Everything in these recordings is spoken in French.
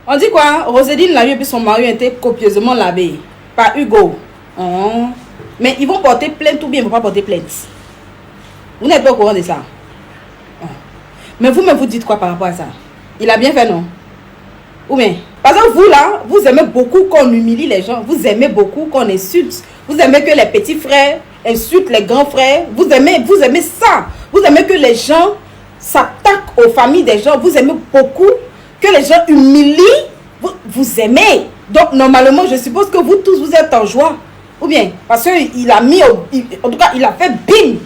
On dit quoi? Roseline l'a eu et puis son mari a été copieusement lavé par Hugo. Oh. Mais ils vont porter plainte ou bien ils ne vont pas porter plainte. Vous n'êtes pas au courant de ça. Oh. Mais vous-même vous dites quoi par rapport à ça? Il a bien fait, non? Ou bien? Par exemple, vous là, vous aimez beaucoup qu'on humilie les gens. Vous aimez beaucoup qu'on insulte. Vous aimez que les petits frères insultent les grands frères. Vous aimez ça. Vous aimez que les gens s'attaquent aux familles des gens. Vous aimez beaucoup que les gens humilient. Vous aimez. Donc, normalement, je suppose que vous tous, vous êtes en joie. Ou bien, parce qu'il a mis, en tout cas, il a fait bim.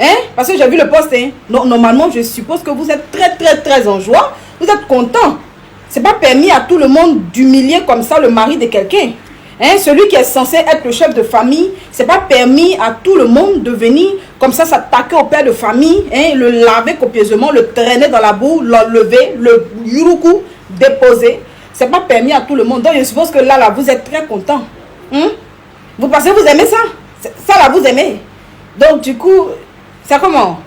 Hein? Parce que j'ai vu le post. Hein? Normalement, je suppose que vous êtes très, très, très en joie. Vous êtes content. C'est pas permis à tout le monde d'humilier comme ça le mari de quelqu'un. Hein? Celui qui est censé être le chef de famille, c'est pas permis à tout le monde de venir comme ça s'attaquer au père de famille, hein? Le laver copieusement, le traîner dans la boue, l'enlever, le yuruku déposer. C'est pas permis à tout le monde. Donc je suppose que là, vous êtes très content. Hein? Vous pensez que vous aimez ça? Ça là, vous aimez. Donc du coup, c'est comment?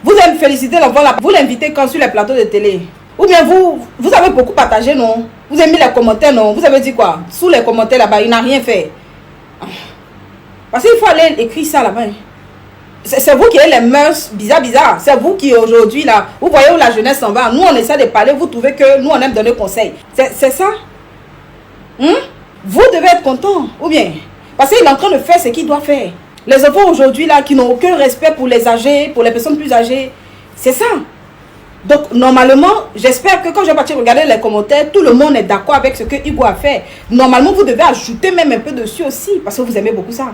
Vous allez féliciter l'enfant là. Vous l'invitez quand sur les plateaux de télé? Ou bien vous avez beaucoup partagé, non? Vous avez mis les commentaires, non? Vous avez dit quoi? Sous les commentaires là-bas, il n'a rien fait. Parce qu'il faut aller écrire ça là-bas. C'est vous qui avez les mœurs bizarres. C'est vous qui aujourd'hui là, vous voyez où la jeunesse s'en va. Nous on essaie de parler, vous trouvez que nous on aime donner conseil. C'est ça? Vous devez être content. Ou bien? Parce qu'il est en train de faire ce qu'il doit faire. Les enfants aujourd'hui là qui n'ont aucun respect pour les âgés, pour les personnes plus âgées. C'est ça. Donc, normalement, j'espère que quand je vais partir regarder les commentaires, tout le monde est d'accord avec ce que Hugo a fait. Normalement, vous devez ajouter même un peu dessus aussi, parce que vous aimez beaucoup ça.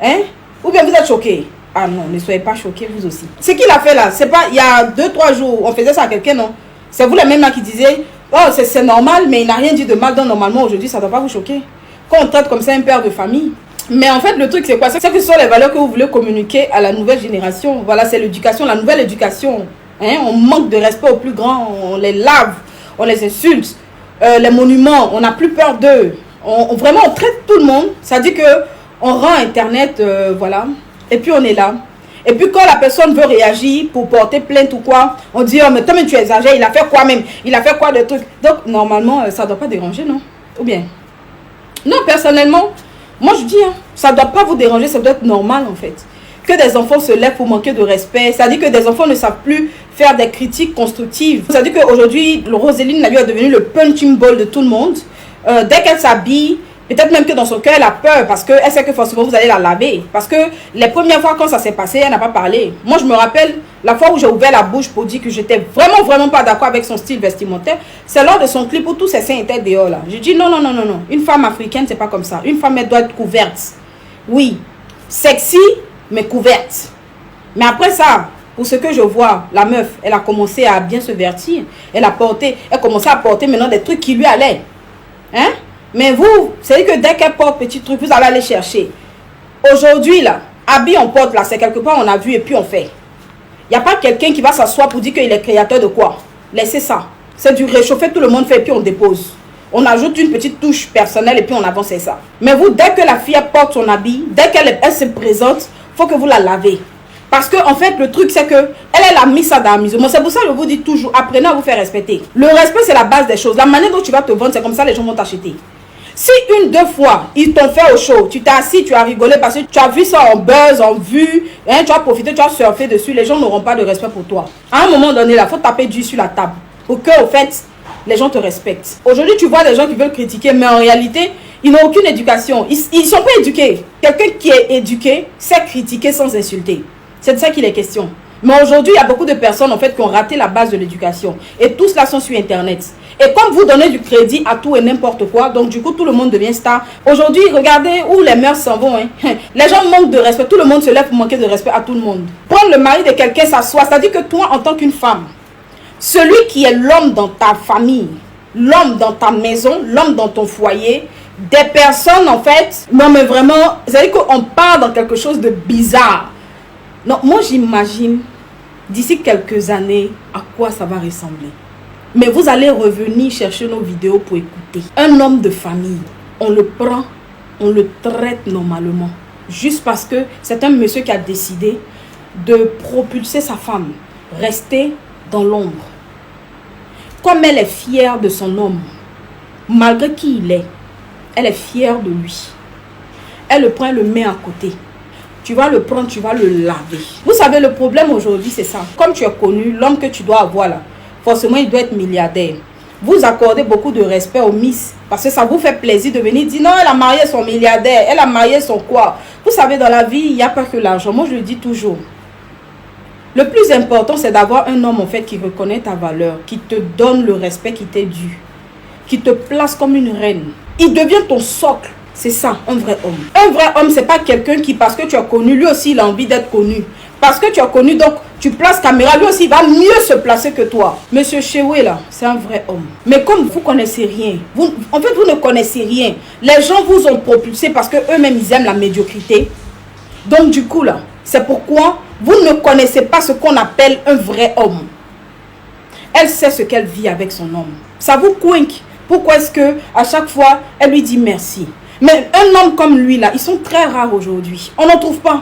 Hein? Ou bien vous êtes choqués. Ah non, ne soyez pas choqués, vous aussi. Ce qu'il a fait là, c'est pas, il y a 2-3 jours, on faisait ça à quelqu'un, non? C'est vous les mêmes là qui disiez, oh, c'est normal, mais il n'a rien dit de mal, donc normalement, aujourd'hui, ça ne doit pas vous choquer. Quand on traite comme ça un père de famille. Mais en fait, le truc, c'est quoi? C'est que ce sont les valeurs que vous voulez communiquer à la nouvelle génération. Voilà, c'est l'éducation, la nouvelle éducation. Hein, on manque de respect aux plus grands, on les lave, on les insulte. Les monuments, on n'a plus peur d'eux. Vraiment, on traite tout le monde. Ça dit que on rend Internet, voilà. Et puis, on est là. Et puis, quand la personne veut réagir pour porter plainte ou quoi, on dit, oh, mais toi, mais tu exagères, il a fait quoi même? Il a fait quoi de trucs? Donc, normalement, ça ne doit pas déranger, non? Ou bien? Non, personnellement, moi, je dis, hein, ça ne doit pas vous déranger, ça doit être normal, en fait. Que des enfants se lèvent pour manquer de respect. C'est-à-dire que des enfants ne savent plus faire des critiques constructives. C'est-à-dire qu'aujourd'hui, Roseline est devenue le punching ball de tout le monde. Dès qu'elle s'habille, peut-être même que dans son cœur, elle a peur parce qu'elle sait que forcément vous allez la laver. Parce que les premières fois quand ça s'est passé, elle n'a pas parlé. Moi, je me rappelle la fois où j'ai ouvert la bouche pour dire que j'étais vraiment pas d'accord avec son style vestimentaire. C'est lors de son clip où tous ses seins étaient dehors là. J'ai dit non. Une femme africaine, c'est pas comme ça. Une femme, elle doit être couverte. Oui, sexy, mais couverte. Mais après ça, pour ce que je vois, la meuf, elle a commencé à bien se vertir. Elle commençait à porter maintenant des trucs qui lui allaient. Hein? Mais vous, c'est que dès qu'elle porte petit truc, vous allez aller chercher. Aujourd'hui, là, habit on porte là, c'est quelque part on a vu et puis on fait. Il n'y a pas quelqu'un qui va s'asseoir pour dire qu'il est créateur de quoi. Laissez ça. C'est du réchauffer, tout le monde fait et puis on dépose. On ajoute une petite touche personnelle et puis on avance, c'est ça. Mais vous, dès que la fille porte son habit, dès qu'elle se présente, il faut que vous la lavez. Parce que en fait, le truc, c'est que elle a mis ça dans la musulmane. C'est pour ça que je vous dis toujours, apprenez à vous faire respecter. Le respect, c'est la base des choses. La manière dont tu vas te vendre, c'est comme ça les gens vont t'acheter. Si 1-2 fois, ils t'ont fait au show, tu t'es assis, tu as rigolé parce que tu as vu ça en buzz, en vue, hein, tu as profité, tu as surfé dessus, les gens n'auront pas de respect pour toi. À un moment donné, il faut taper du sur la table pour que, au fait, les gens te respectent. Aujourd'hui, tu vois des gens qui veulent critiquer, mais en réalité, ils n'ont aucune éducation. Ils ne sont pas éduqués. Quelqu'un qui est éduqué sait critiquer sans insulter. C'est de ça qu'il est question. Mais aujourd'hui, il y a beaucoup de personnes en fait qui ont raté la base de l'éducation. Et tout cela sont sur Internet. Et comme vous donnez du crédit à tout et n'importe quoi, donc du coup, tout le monde devient star. Aujourd'hui, regardez où les mœurs s'en vont. Hein. Les gens manquent de respect. Tout le monde se lève pour manquer de respect à tout le monde. Prendre le mari de quelqu'un, s'asseoir. C'est-à-dire que toi, en tant qu'une femme, celui qui est l'homme dans ta famille, l'homme dans ta maison, l'homme dans ton foyer, des personnes en fait, non mais vraiment, c'est-à-dire qu'on part dans quelque chose de bizarre. Non, moi j'imagine d'ici quelques années à quoi ça va ressembler. Mais vous allez revenir chercher nos vidéos pour écouter. Un homme de famille, on le prend, on le traite normalement. Juste parce que c'est un monsieur qui a décidé de propulser sa femme, rester dans l'ombre. Comme elle est fière de son homme, malgré qui il est, elle est fière de lui. Elle le prend, elle le met à côté. Tu vas le prendre, tu vas le laver. Vous savez, le problème aujourd'hui, c'est ça. Comme tu as connu, l'homme que tu dois avoir là, forcément, il doit être milliardaire. Vous accordez beaucoup de respect aux miss parce que ça vous fait plaisir de venir dire non, elle a marié son milliardaire, elle a marié son quoi. Vous savez, dans la vie, il n'y a pas que l'argent. Moi, je le dis toujours. Le plus important, c'est d'avoir un homme en fait qui reconnaît ta valeur, qui te donne le respect qui t'est dû, qui te place comme une reine. Il devient ton socle. C'est ça, un vrai homme. Un vrai homme, c'est pas quelqu'un qui, parce que tu as connu, lui aussi, il a envie d'être connu. Parce que tu as connu, donc, tu places caméra, lui aussi, il va mieux se placer que toi. Monsieur Chewe, là, c'est un vrai homme. Mais comme vous connaissez rien, en fait, vous ne connaissez rien. Les gens vous ont propulsé parce qu'eux-mêmes, ils aiment la médiocrité. Donc, du coup, là, c'est pourquoi vous ne connaissez pas ce qu'on appelle un vrai homme. Elle sait ce qu'elle vit avec son homme. Ça vous coinque. Pourquoi est-ce que à chaque fois, elle lui dit merci? Mais un homme comme lui, là, ils sont très rares aujourd'hui. On n'en trouve pas.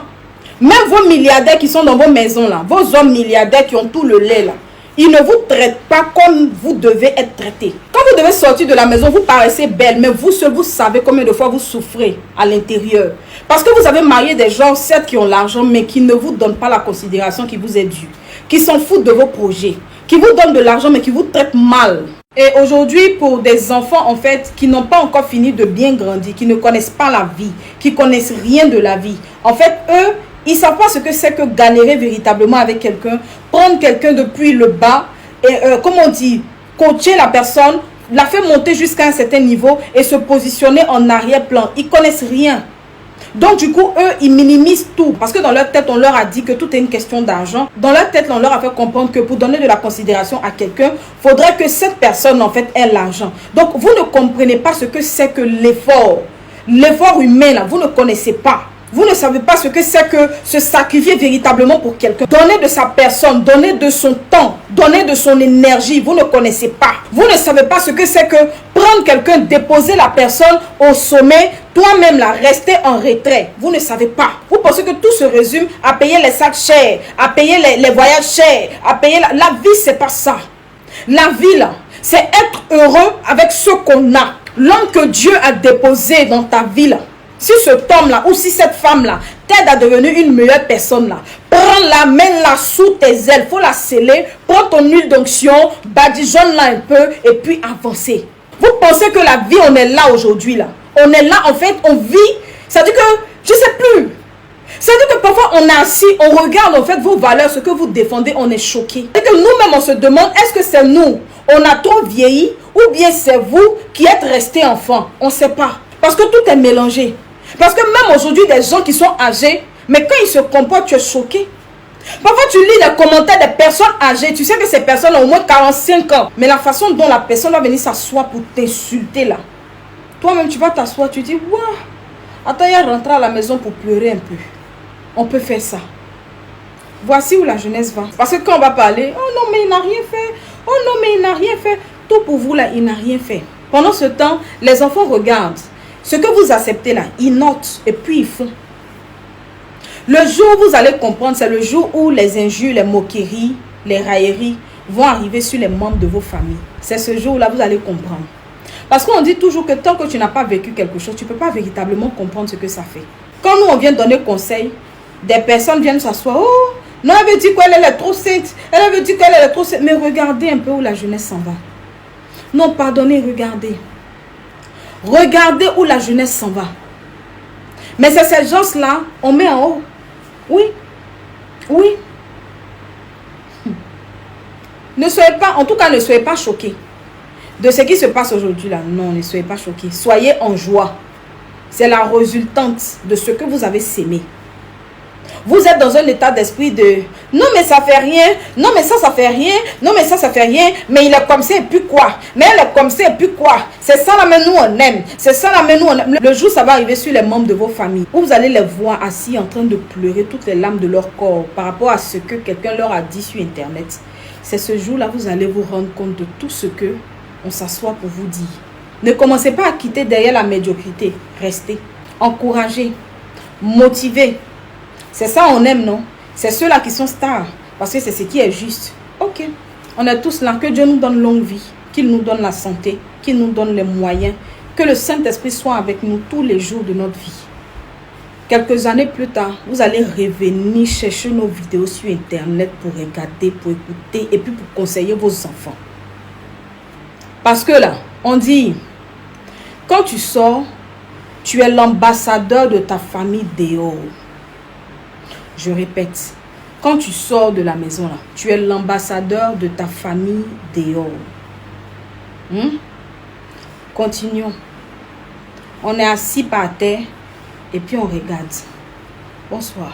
Même vos milliardaires qui sont dans vos maisons, là, vos hommes milliardaires qui ont tout le lait, là, ils ne vous traitent pas comme vous devez être traité. Quand vous devez sortir de la maison, vous paraissez belle, mais vous seul, vous savez combien de fois vous souffrez à l'intérieur. Parce que vous avez marié des gens, certes, qui ont l'argent, mais qui ne vous donnent pas la considération qui vous est due. Qui s'en foutent de vos projets. Qui vous donnent de l'argent, mais qui vous traitent mal. Et aujourd'hui, pour des enfants, en fait, qui n'ont pas encore fini de bien grandir, qui ne connaissent pas la vie, qui connaissent rien de la vie, en fait, eux, ils ne savent pas ce que c'est que galérer véritablement avec quelqu'un, prendre quelqu'un depuis le bas, et comme on dit, coacher la personne, la faire monter jusqu'à un certain niveau et se positionner en arrière-plan. Ils ne connaissent rien. Donc du coup, eux, ils minimisent tout. Parce que dans leur tête, on leur a dit que tout est une question d'argent. Dans leur tête, on leur a fait comprendre que pour donner de la considération à quelqu'un, il faudrait que cette personne, en fait, ait l'argent. Donc vous ne comprenez pas ce que c'est que l'effort. L'effort humain, là, vous ne connaissez pas. Vous ne savez pas ce que c'est que se sacrifier véritablement pour quelqu'un. Donner de sa personne, donner de son temps, donner de son énergie. Vous ne connaissez pas. Vous ne savez pas ce que c'est que prendre quelqu'un, déposer la personne au sommet, toi-même là, rester en retrait. Vous ne savez pas. Vous pensez que tout se résume à payer les sacs chers, à payer les voyages chers, à payer la vie, c'est pas ça. La vie là, c'est être heureux avec ce qu'on a. L'homme que Dieu a déposé dans ta vie là. Si cet homme-là ou si cette femme-là t'aide à devenir une meilleure personne-là, prends-la, mène-la sous tes ailes, il faut la sceller, prends ton huile d'onction, badigeonne-la un peu et puis avancez. Vous pensez que la vie, on est là aujourd'hui, là. On est là, en fait, on vit. Ça veut dire que, je ne sais plus. Ça veut dire que parfois, on est assis, on regarde, en fait, vos valeurs, ce que vous défendez, on est choqué. Et que nous-mêmes, on se demande, est-ce que c'est nous, on a trop vieilli, ou bien c'est vous qui êtes restés enfants? On ne sait pas. Parce que tout est mélangé. Parce que même aujourd'hui, des gens qui sont âgés, mais quand ils se comportent, tu es choqué. Parfois, tu lis les commentaires des personnes âgées. Tu sais que ces personnes ont au moins 45 ans. Mais la façon dont la personne va venir s'asseoir pour t'insulter là. Toi-même, tu vas t'asseoir, tu dis, waouh, attends, il y a rentré à la maison pour pleurer un peu. On peut faire ça. Voici où la jeunesse va. Parce que quand on va parler, oh non, mais il n'a rien fait. Oh non, mais il n'a rien fait. Tout pour vous là, il n'a rien fait. Pendant ce temps, les enfants regardent. Ce que vous acceptez là, ils notent et puis ils font. Le jour où vous allez comprendre, c'est le jour où les injures, les moqueries, les railleries vont arriver sur les membres de vos familles. C'est ce jour-là que vous allez comprendre. Parce qu'on dit toujours que tant que tu n'as pas vécu quelque chose, tu ne peux pas véritablement comprendre ce que ça fait. Quand nous, on vient donner conseil, des personnes viennent s'asseoir. Oh, non, elle veut dire qu'elle est trop sainte. Elle veut dire qu'elle est trop sainte. Mais regardez un peu où la jeunesse s'en va. Non, pardonnez, regardez. Regardez où la jeunesse s'en va. Mais c'est ces gens-là, on met en haut. Oui. Oui. Ne soyez pas, en tout cas, ne soyez pas choqués de ce qui se passe aujourd'hui là. Non, ne soyez pas choqués. Soyez en joie. C'est la résultante de ce que vous avez sémé. Vous êtes dans un état d'esprit de non mais ça fait rien, non mais ça fait rien, non mais ça fait rien, mais il est comme ça et puis quoi, mais elle est comme ça et puis quoi, c'est ça là mais nous on aime, c'est ça là mais nous on aime. Le jour ça va arriver sur les membres de vos familles où vous allez les voir assis en train de pleurer toutes les larmes de leur corps par rapport à ce que quelqu'un leur a dit sur internet. C'est ce jour là vous allez vous rendre compte de tout ce que on s'assoit pour vous dire. Ne commencez pas à quitter derrière la médiocrité, restez, encouragez, motivez. C'est ça on aime, non? C'est ceux-là qui sont stars. Parce que c'est ce qui est juste. Ok. On est tous là. Que Dieu nous donne longue vie. qu'il nous donne la santé, qu'il nous donne les moyens, que le Saint-Esprit soit avec nous tous les jours de notre vie. Quelques années plus tard, vous allez revenir chercher nos vidéos sur Internet pour regarder, pour écouter et puis pour conseiller vos enfants. Parce que là, on dit, quand tu sors, tu es l'ambassadeur de ta famille dehors. Je répète, quand tu sors de la maison là, tu es l'ambassadeur de ta famille dehors. Continuons. On est assis par terre et puis on regarde. Bonsoir.